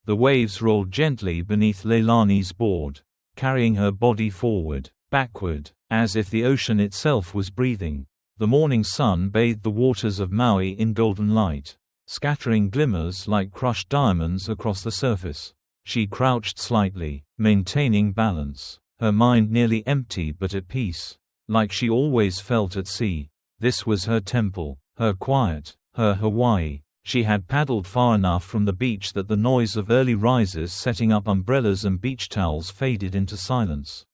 The waves rolled gently beneath Leilani's board, carrying her body forward, backward, as if the ocean itself was breathing. The morning sun bathed the waters of Maui in golden light, scattering glimmers like crushed diamonds across the surface. She crouched slightly, maintaining balance, her mind nearly empty but at peace, like she always felt at sea. This was her temple, her quiet, her Hawaii. She had paddled far enough from the beach that the noise of early risers setting up umbrellas and beach towels faded into silence.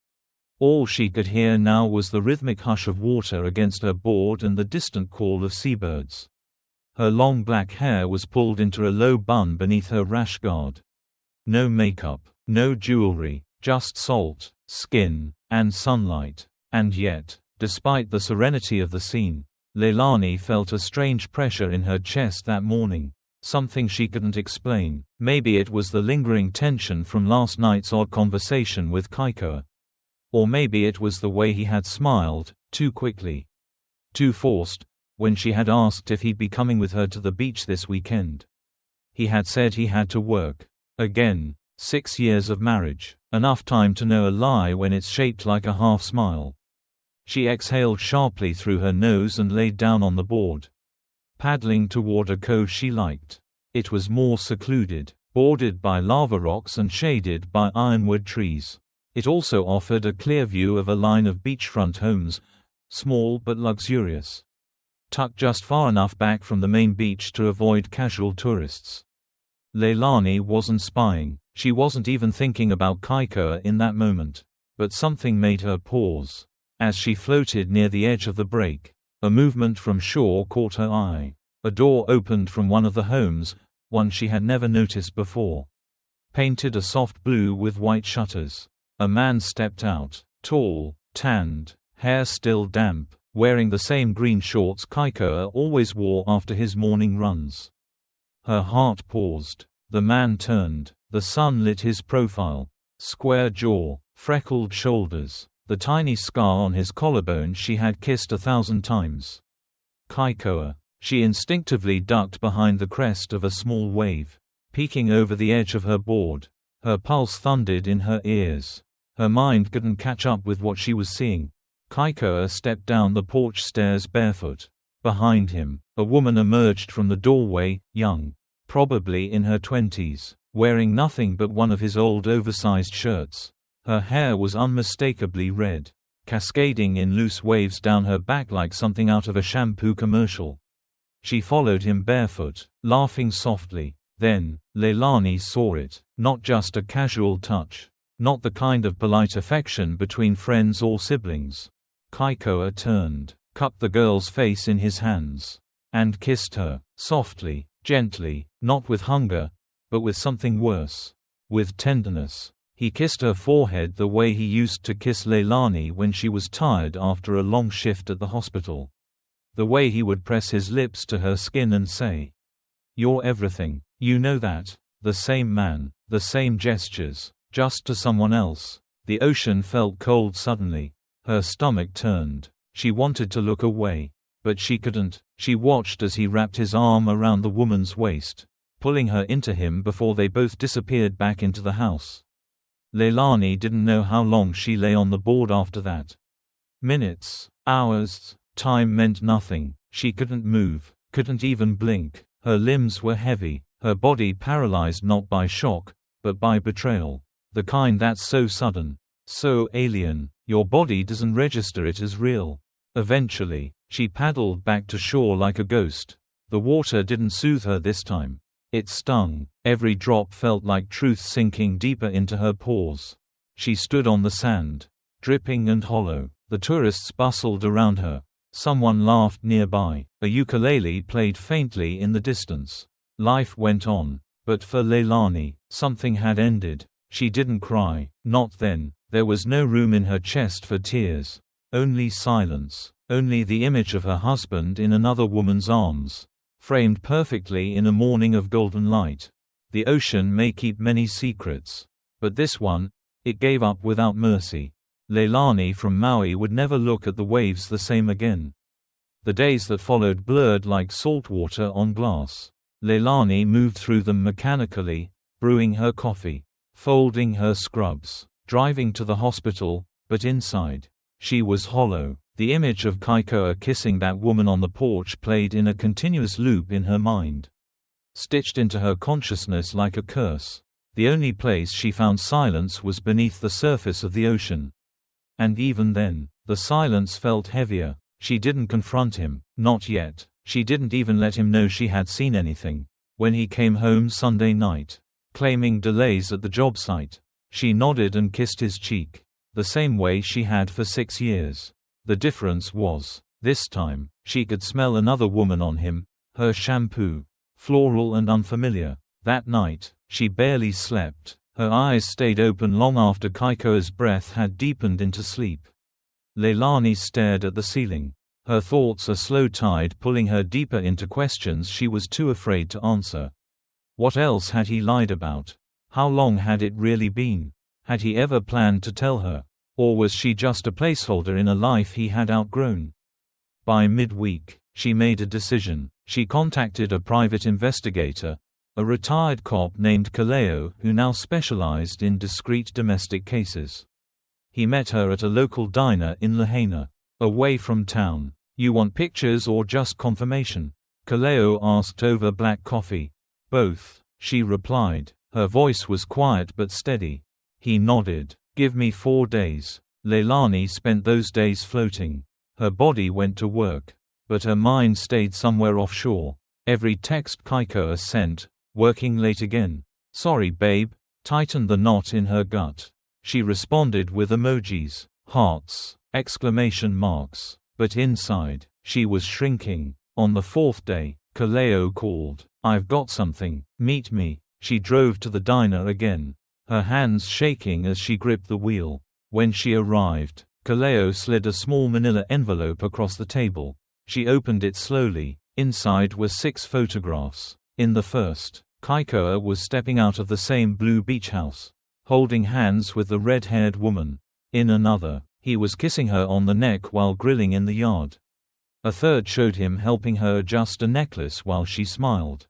All she could hear now was the rhythmic hush of water against her board and the distant call of seabirds. Her long black hair was pulled into a low bun beneath her rash guard. No makeup, no jewelry, just salt, skin, and sunlight. And yet, despite the serenity of the scene, Leilani felt a strange pressure in her chest that morning, something she couldn't explain. Maybe it was the lingering tension from last night's odd conversation with Kaikoa. Or maybe it was the way he had smiled, too quickly, too forced, when she had asked if he'd be coming with her to the beach this weekend. He had said he had to work. Again, 6 years of marriage, enough time to know a lie when it's shaped like a half smile. She exhaled sharply through her nose and laid down on the board, paddling toward a cove she liked. It was more secluded, bordered by lava rocks and shaded by ironwood trees. It also offered a clear view of a line of beachfront homes, small but luxurious, tucked just far enough back from the main beach to avoid casual tourists. Leilani wasn't spying, she wasn't even thinking about Kaikoa in that moment. But something made her pause. As she floated near the edge of the break, a movement from shore caught her eye. A door opened from one of the homes, one she had never noticed before. Painted a soft blue with white shutters. A man stepped out, tall, tanned, hair still damp, wearing the same green shorts Kaikoa always wore after his morning runs. Her heart paused. The man turned. The sun lit his profile. Square jaw, freckled shoulders, the tiny scar on his collarbone she had kissed 1,000 times. Kaikoa. She instinctively ducked behind the crest of a small wave, peeking over the edge of her board. Her pulse thundered in her ears. Her mind couldn't catch up with what she was seeing. Kaikoa stepped down the porch stairs barefoot. Behind him, a woman emerged from the doorway, young, probably in her 20s, wearing nothing but one of his old oversized shirts. Her hair was unmistakably red, cascading in loose waves down her back like something out of a shampoo commercial. She followed him barefoot, laughing softly. Then, Leilani saw it, not just a casual touch, not the kind of polite affection between friends or siblings. Kaikoa turned, cupped the girl's face in his hands, and kissed her, softly, gently, not with hunger, but with something worse, with tenderness. He kissed her forehead the way he used to kiss Leilani when she was tired after a long shift at the hospital. The way he would press his lips to her skin and say, "You're everything, you know that." The same man, the same gestures, just to someone else. The ocean felt cold suddenly. Her stomach turned. She wanted to look away, but she couldn't. She watched as he wrapped his arm around the woman's waist, pulling her into him before they both disappeared back into the house. Leilani didn't know how long she lay on the board after that. Minutes, hours, time meant nothing. She couldn't move, couldn't even blink. Her limbs were heavy, her body paralyzed not by shock, but by betrayal. The kind that's so sudden, so alien, your body doesn't register it as real. Eventually, she paddled back to shore like a ghost. The water didn't soothe her this time. It stung. Every drop felt like truth sinking deeper into her pores. She stood on the sand, dripping and hollow. The tourists bustled around her. Someone laughed nearby. A ukulele played faintly in the distance. Life went on. But for Leilani, something had ended. She didn't cry. Not then. There was no room in her chest for tears. Only silence. Only the image of her husband in another woman's arms, framed perfectly in a morning of golden light. The ocean may keep many secrets, but this one, it gave up without mercy. Leilani from Maui would never look at the waves the same again. The days that followed blurred like salt water on glass. Leilani moved through them mechanically, brewing her coffee, folding her scrubs, driving to the hospital, but inside, she was hollow. The image of Kaikoa kissing that woman on the porch played in a continuous loop in her mind, stitched into her consciousness like a curse. The only place she found silence was beneath the surface of the ocean. And even then, the silence felt heavier. She didn't confront him, not yet. She didn't even let him know she had seen anything. When he came home Sunday night, claiming delays at the job site, she nodded and kissed his cheek, the same way she had for 6 years. The difference was, this time, she could smell another woman on him, her shampoo, floral and unfamiliar. That night, she barely slept. Her eyes stayed open long after Kaikoa's breath had deepened into sleep. Leilani stared at the ceiling, her thoughts a slow tide pulling her deeper into questions she was too afraid to answer. What else had he lied about? How long had it really been? Had he ever planned to tell her? Or was she just a placeholder in a life he had outgrown? By midweek, she made a decision. She contacted a private investigator, a retired cop named Kaleo who now specialized in discreet domestic cases. He met her at a local diner in Lahaina, away from town. "You want pictures or just confirmation?" Kaleo asked over black coffee. "Both," she replied. Her voice was quiet but steady. He nodded. "Give me 4 days." Leilani spent those days floating. Her body went to work, but her mind stayed somewhere offshore. Every text Kaikoa sent, "Working late again. Sorry babe," tightened the knot in her gut. She responded with emojis, hearts, exclamation marks, but inside, she was shrinking. On the 4th day, Kaleo called, "I've got something, meet me." She drove to the diner again, her hands shaking as she gripped the wheel. When she arrived, Kaleo slid a small manila envelope across the table. She opened it slowly. Inside were 6 photographs. In the first, Kaikoa was stepping out of the same blue beach house, holding hands with the red-haired woman. In another, he was kissing her on the neck while grilling in the yard. A third showed him helping her adjust a necklace while she smiled.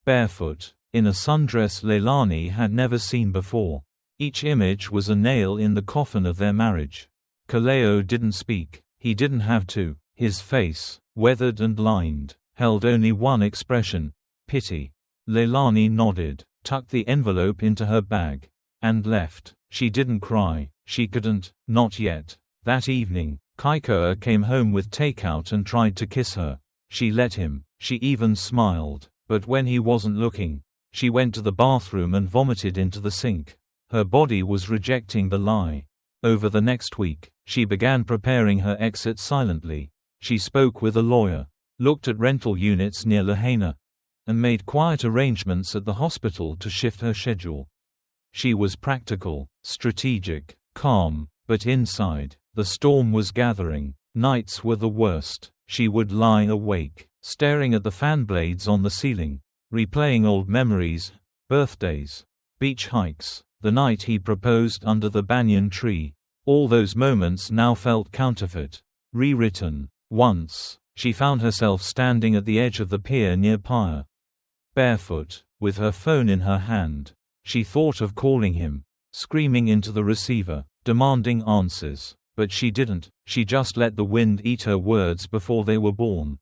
Barefoot, in a sundress Leilani had never seen before. Each image was a nail in the coffin of their marriage. Kaleo didn't speak. He didn't have to. His face, weathered and lined, held only one expression: pity. Leilani nodded, tucked the envelope into her bag, and left. She didn't cry. She couldn't, not yet. That evening, Kaikoa came home with takeout and tried to kiss her. She let him. She even smiled. But when he wasn't looking, she went to the bathroom and vomited into the sink. Her body was rejecting the lie. Over the next week, she began preparing her exit silently. She spoke with a lawyer, looked at rental units near Lahaina, and made quiet arrangements at the hospital to shift her schedule. She was practical, strategic, calm, but inside, the storm was gathering. Nights were the worst. She would lie awake, staring at the fan blades on the ceiling, replaying old memories, birthdays, beach hikes, the night he proposed under the banyan tree. All those moments now felt counterfeit, rewritten. Once, she found herself standing at the edge of the pier near Pyre. Barefoot, with her phone in her hand, she thought of calling him, screaming into the receiver, demanding answers. But she didn't. She just let the wind eat her words before they were born.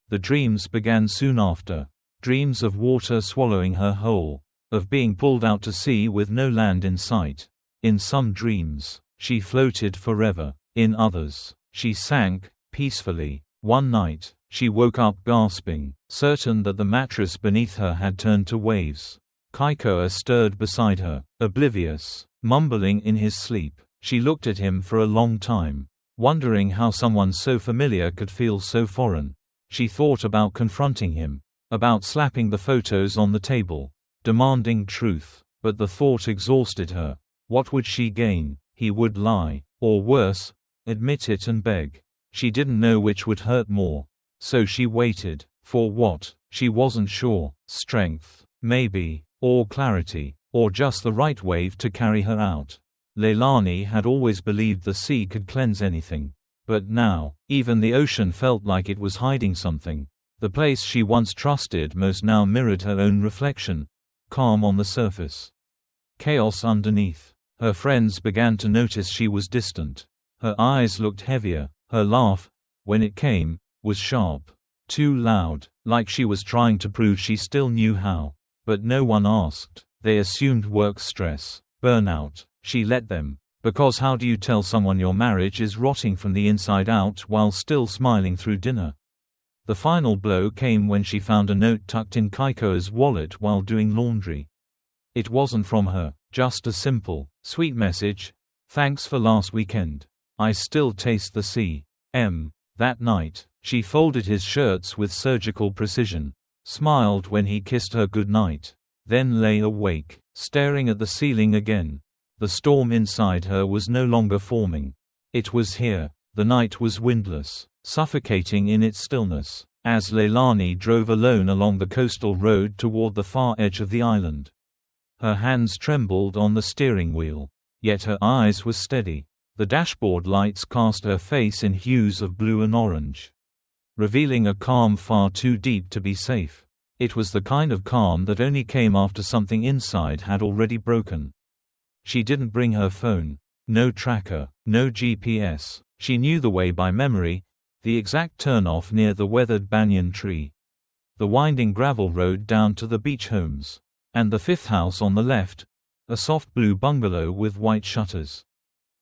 The dreams began soon after. Dreams of water swallowing her whole, of being pulled out to sea with no land in sight. In some dreams, she floated forever. In others, she sank, peacefully. One night, she woke up gasping, certain that the mattress beneath her had turned to waves. Kaikoa stirred beside her, oblivious, mumbling in his sleep. She looked at him for a long time, wondering how someone so familiar could feel so foreign. She thought about confronting him, about slapping the photos on the table, demanding truth, but the thought exhausted her. What would she gain? He would lie, or worse, admit it and beg. She didn't know which would hurt more. So she waited. For what? She wasn't sure. Strength, maybe, or clarity, or just the right wave to carry her out. Leilani had always believed the sea could cleanse anything. But now, even the ocean felt like it was hiding something. The place she once trusted most now mirrored her own reflection. calm on the surface. Chaos underneath. Her friends began to notice she was distant. Her eyes looked heavier. Her laugh, when it came, was sharp. Too loud, like she was trying to prove she still knew how. But no one asked. They assumed work stress, burnout. She let them. Because how do you tell someone your marriage is rotting from the inside out while still smiling through dinner? The final blow came when she found a note tucked in Keiko's wallet while doing laundry. It wasn't from her, just a simple, sweet message. Thanks for last weekend. I still taste the sea. That night, she folded his shirts with surgical precision, smiled when he kissed her goodnight, then lay awake, staring at the ceiling again. The storm inside her was no longer forming. It was here. The night was windless, suffocating in its stillness. As Leilani drove alone along the coastal road toward the far edge of the island, her hands trembled on the steering wheel, yet her eyes were steady. The dashboard lights cast her face in hues of blue and orange, revealing a calm far too deep to be safe. It was the kind of calm that only came after something inside had already broken. She didn't bring her phone. No tracker, no GPS. She knew the way by memory, the exact turnoff near the weathered banyan tree, the winding gravel road down to the beach homes, and the fifth house on the left, a soft blue bungalow with white shutters.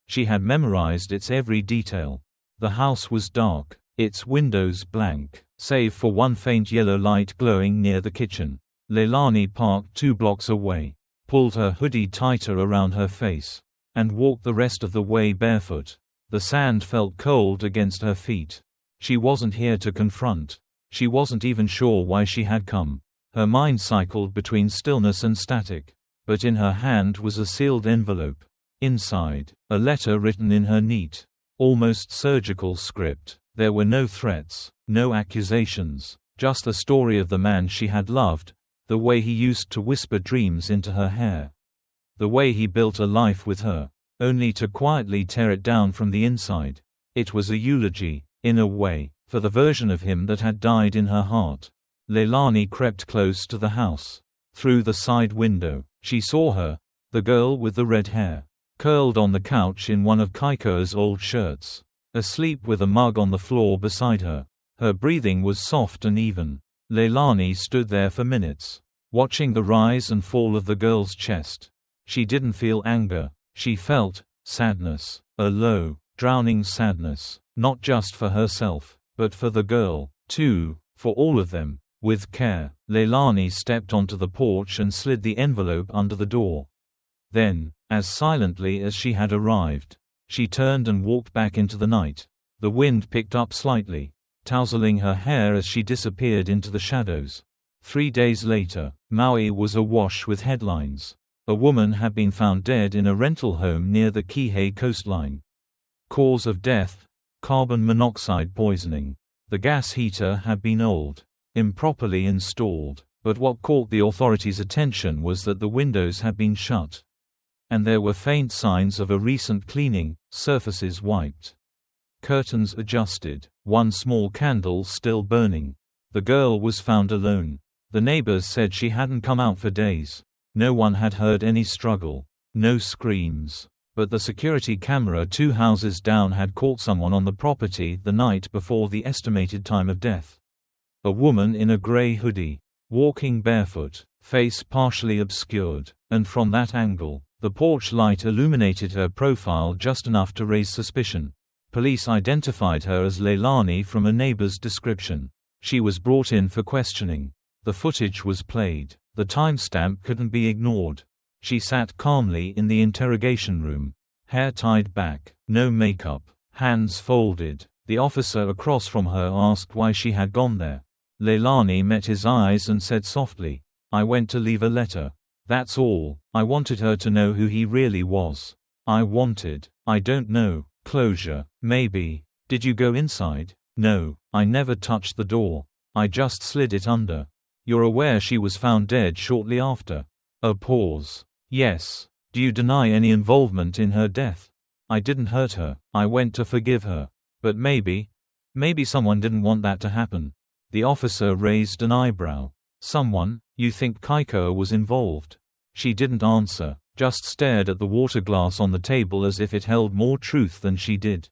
She had memorized its every detail. The house was dark, its windows blank, save for one faint yellow light glowing near the kitchen. Leilani parked 2 blocks away, pulled her hoodie tighter around her face, and walked the rest of the way barefoot. The sand felt cold against her feet. She wasn't here to confront. She wasn't even sure why she had come. Her mind cycled between stillness and static. But in her hand was a sealed envelope. Inside, a letter written in her neat, almost surgical script. There were no threats, no accusations, just the story of the man she had loved, the way he used to whisper dreams into her hair, the way he built a life with her, only to quietly tear it down from the inside. It was a eulogy, in a way, for the version of him that had died in her heart. Leilani crept close to the house. Through the side window, she saw her, the girl with the red hair, curled on the couch in one of Keiko's old shirts, asleep with a mug on the floor beside her. Her breathing was soft and even. Leilani stood there for minutes, watching the rise and fall of the girl's chest. She didn't feel anger. She felt sadness, a low, drowning sadness, not just for herself, but for the girl, too, for all of them. With care, Leilani stepped onto the porch and slid the envelope under the door. Then, as silently as she had arrived, she turned and walked back into the night. The wind picked up slightly, tousling her hair as she disappeared into the shadows. 3 days later, Maui was awash with headlines. A woman had been found dead in a rental home near the Kihei coastline. Cause of death: carbon monoxide poisoning. The gas heater had been old, improperly installed, but what caught the authorities' attention was that the windows had been shut, and there were faint signs of a recent cleaning, surfaces wiped, curtains adjusted, one small candle still burning. The girl was found alone. The neighbors said she hadn't come out for days. No one had heard any struggle, no screams, but the security camera 2 houses down had caught someone on the property the night before the estimated time of death. A woman in a gray hoodie, walking barefoot, face partially obscured, and from that angle, the porch light illuminated her profile just enough to raise suspicion. Police identified her as Leilani from a neighbor's description. She was brought in for questioning. The footage was played. The timestamp couldn't be ignored. She sat calmly in the interrogation room, hair tied back, no makeup, hands folded. The officer across from her asked why she had gone there. Leilani met his eyes and said softly, "I went to leave a letter. That's all. I wanted her to know who he really was. I don't know, closure, maybe." "Did you go inside?" "No, I never touched the door. I just slid it under." "You're aware she was found dead shortly after?" A pause. "Yes. Do you deny any involvement in her death?" "I didn't hurt her. I went to forgive her. But maybe someone didn't want that to happen." The officer raised an eyebrow. Someone, you think Kaikoa was involved? She didn't answer, just stared at the water glass on the table as if it held more truth than she did.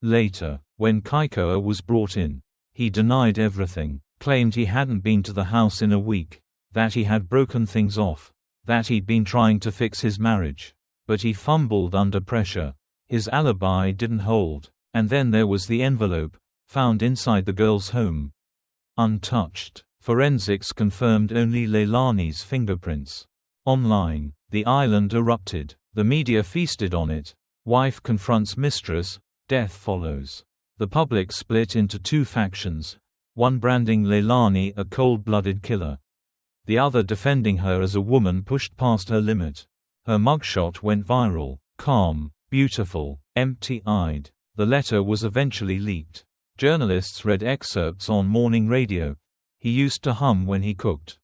Later, when Kaikoa was brought in, he denied everything, claimed he hadn't been to the house in a week, that he had broken things off, that he'd been trying to fix his marriage. But he fumbled under pressure. His alibi didn't hold. And then there was the envelope, found inside the girl's home. Untouched. Forensics confirmed only Leilani's fingerprints. Online, the island erupted. The media feasted on it. Wife confronts mistress, death follows. The public split into two factions, one branding Leilani a cold-blooded killer, the other defending her as a woman pushed past her limit. Her mugshot went viral. Calm, beautiful, empty-eyed. The letter was eventually leaked. Journalists read excerpts on morning radio. He used to hum when he cooked.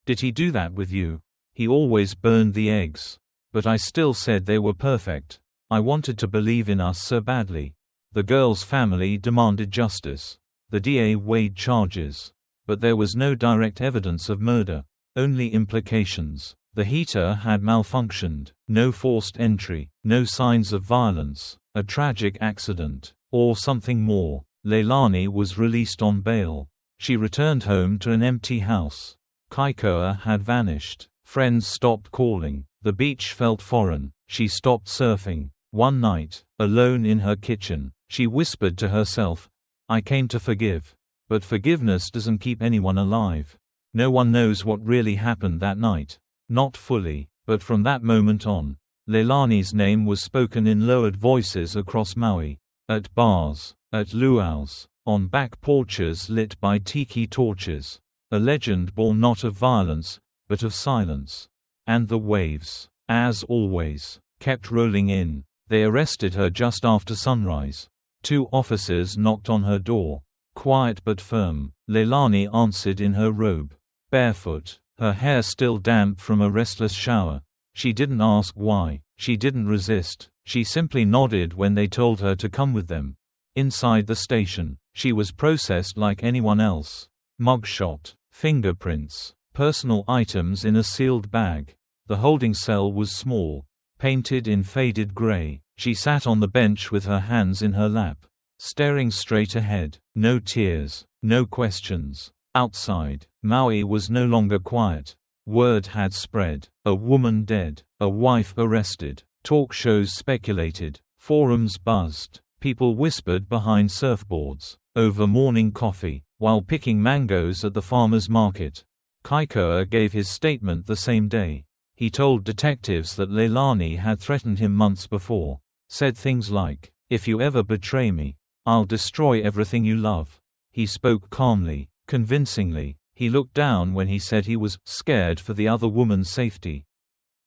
Did he do that with you? He always burned the eggs. But I still said they were perfect. I wanted to believe in us so badly. The girl's family demanded justice. The DA weighed charges. But there was no direct evidence of murder. Only implications. The heater had malfunctioned. No forced entry. No signs of violence. A tragic accident. Or something more. Leilani was released on bail. She returned home to an empty house. Kaikoa had vanished. Friends stopped calling. The beach felt foreign. She stopped surfing. One night, alone in her kitchen, she whispered to herself, "I came to forgive." But forgiveness doesn't keep anyone alive. No one knows what really happened that night. Not fully, but from that moment on, Leilani's name was spoken in lowered voices across Maui. At bars, at luau's, on back porches lit by tiki torches. A legend born not of violence, but of silence. And the waves, as always, kept rolling in. They arrested her just after sunrise. 2 officers knocked on her door. Quiet but firm, Leilani answered in her robe. Barefoot, her hair still damp from a restless shower. She didn't ask why. She didn't resist. She simply nodded when they told her to come with them. Inside the station, she was processed like anyone else. Mugshot, fingerprints, personal items in a sealed bag. The holding cell was small, painted in faded gray. She sat on the bench with her hands in her lap, staring straight ahead. No tears, no questions. Outside, Maui was no longer quiet. Word had spread. A woman dead. A wife arrested. Talk shows speculated. Forums buzzed. People whispered behind surfboards, over morning coffee, while picking mangoes at the farmer's market. Kaikoa gave his statement the same day. He told detectives that Leilani had threatened him months before. Said things like, "If you ever betray me, I'll destroy everything you love." He spoke calmly, convincingly. He looked down when he said he was scared for the other woman's safety.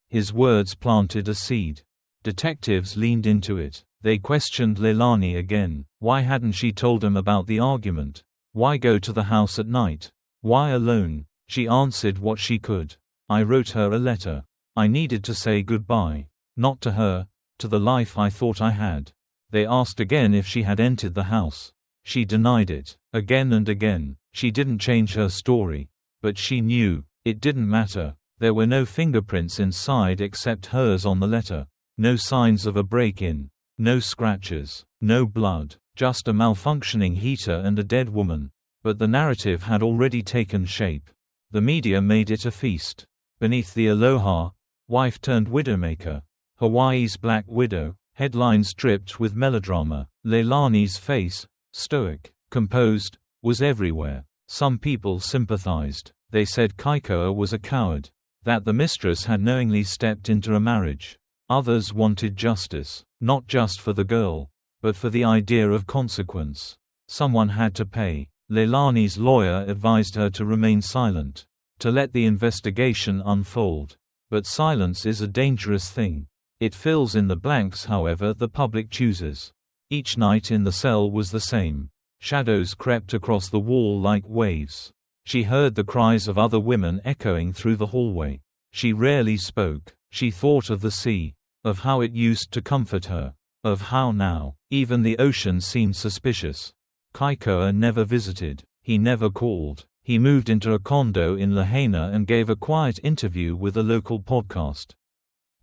His words planted a seed. Detectives leaned into it. They questioned Leilani again. Why hadn't she told him about the argument? Why go to the house at night? Why alone? She answered what she could. "I wrote her a letter. I needed to say goodbye. Not to her, to the life I thought I had." They asked again if she had entered the house. She denied it. Again and again. She didn't change her story. But she knew. It didn't matter. There were no fingerprints inside except hers on the letter. No signs of a break-in. No scratches. No blood. Just a malfunctioning heater and a dead woman. But the narrative had already taken shape. The media made it a feast. Beneath the aloha, wife turned widowmaker. Hawaii's Black Widow. Headlines dripped with melodrama. Leilani's face, stoic, composed, was everywhere. Some people sympathized. They said Kaikoa was a coward. That the mistress had knowingly stepped into a marriage. Others wanted justice, not just for the girl, but for the idea of consequence. Someone had to pay. Leilani's lawyer advised her to remain silent, to let the investigation unfold. But silence is a dangerous thing. It fills in the blanks however the public chooses. Each night in the cell was the same. Shadows crept across the wall like waves. She heard the cries of other women echoing through the hallway. She rarely spoke. She thought of the sea, of how it used to comfort her, of how now, even the ocean seemed suspicious. Kaikoa never visited. He never called. He moved into a condo in Lahaina and gave a quiet interview with a local podcast,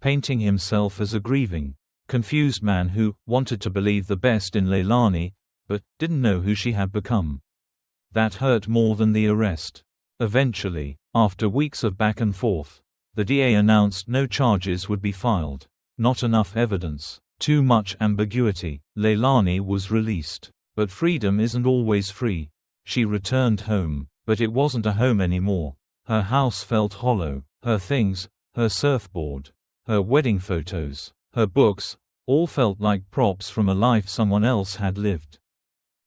painting himself as a grieving, confused man who wanted to believe the best in Leilani, but didn't know who she had become. That hurt more than the arrest. Eventually, after weeks of back and forth, the DA announced no charges would be filed. Not enough evidence. Too much ambiguity. Leilani was released. But freedom isn't always free. She returned home, but it wasn't a home anymore. Her house felt hollow. Her things, her surfboard, her wedding photos, her books, all felt like props from a life someone else had lived.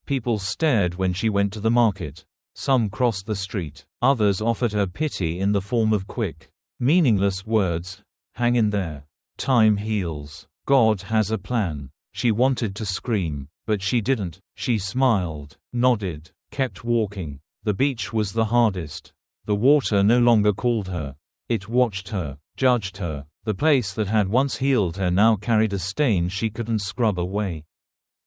People stared when she went to the market. Some crossed the street. Others offered her pity in the form of quick, meaningless words. Hang in there. Time heals. God has a plan. She wanted to scream, but she didn't. She smiled, nodded, kept walking. The beach was the hardest. The water no longer called her. It watched her, judged her. The place that had once healed her now carried a stain she couldn't scrub away.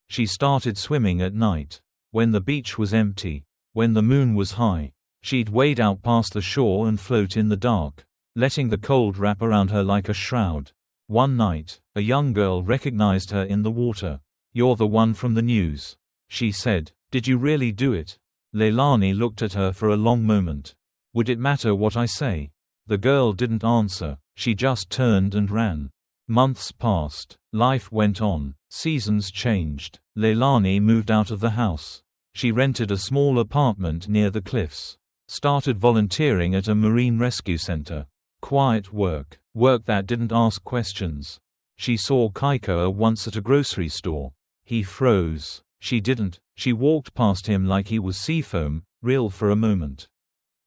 She started swimming at night. When the beach was empty. When the moon was high. She'd wade out past the shore and float in the dark, letting the cold wrap around her like a shroud. One night, a young girl recognized her in the water. "You're the one from the news," she said. "Did you really do it?" Leilani looked at her for a long moment. "Would it matter what I say?" The girl didn't answer. She just turned and ran. Months passed. Life went on. Seasons changed. Leilani moved out of the house. She rented a small apartment near the cliffs. Started volunteering at a marine rescue center. Quiet work. Work that didn't ask questions. She saw Kaikoa once at a grocery store. He froze. She didn't. She walked past him like he was seafoam, real for a moment.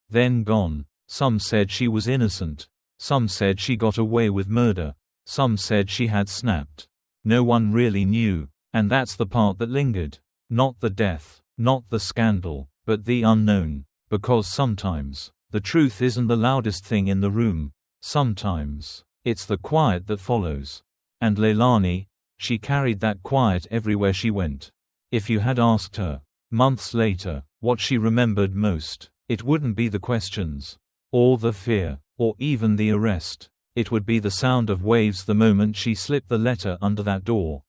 Then gone. Some said she was innocent. Some said she got away with murder. Some said she had snapped. No one really knew. And that's the part that lingered. Not the death. Not the scandal. But the unknown. Because sometimes, the truth isn't the loudest thing in the room. Sometimes, it's the quiet that follows. And Leilani, she carried that quiet everywhere she went. If you had asked her, months later, what she remembered most, it wouldn't be the questions, or the fear, or even the arrest. It would be the sound of waves the moment she slipped the letter under that door.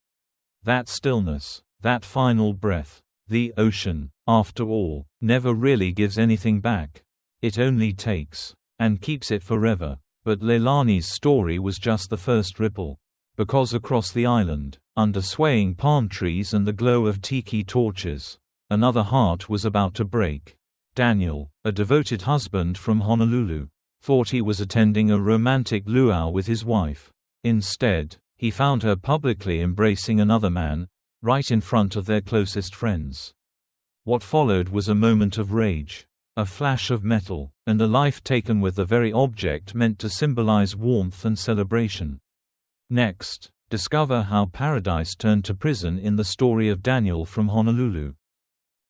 That stillness, that final breath. The ocean, after all, never really gives anything back. It only takes, and keeps it forever. But Leilani's story was just the first ripple. Because across the island, under swaying palm trees and the glow of tiki torches, another heart was about to break. Daniel, a devoted husband from Honolulu, thought he was attending a romantic luau with his wife. Instead, he found her publicly embracing another man, right in front of their closest friends. What followed was a moment of rage, a flash of metal, and a life taken with the very object meant to symbolize warmth and celebration. Next, discover how paradise turned to prison in the story of Daniel from Honolulu.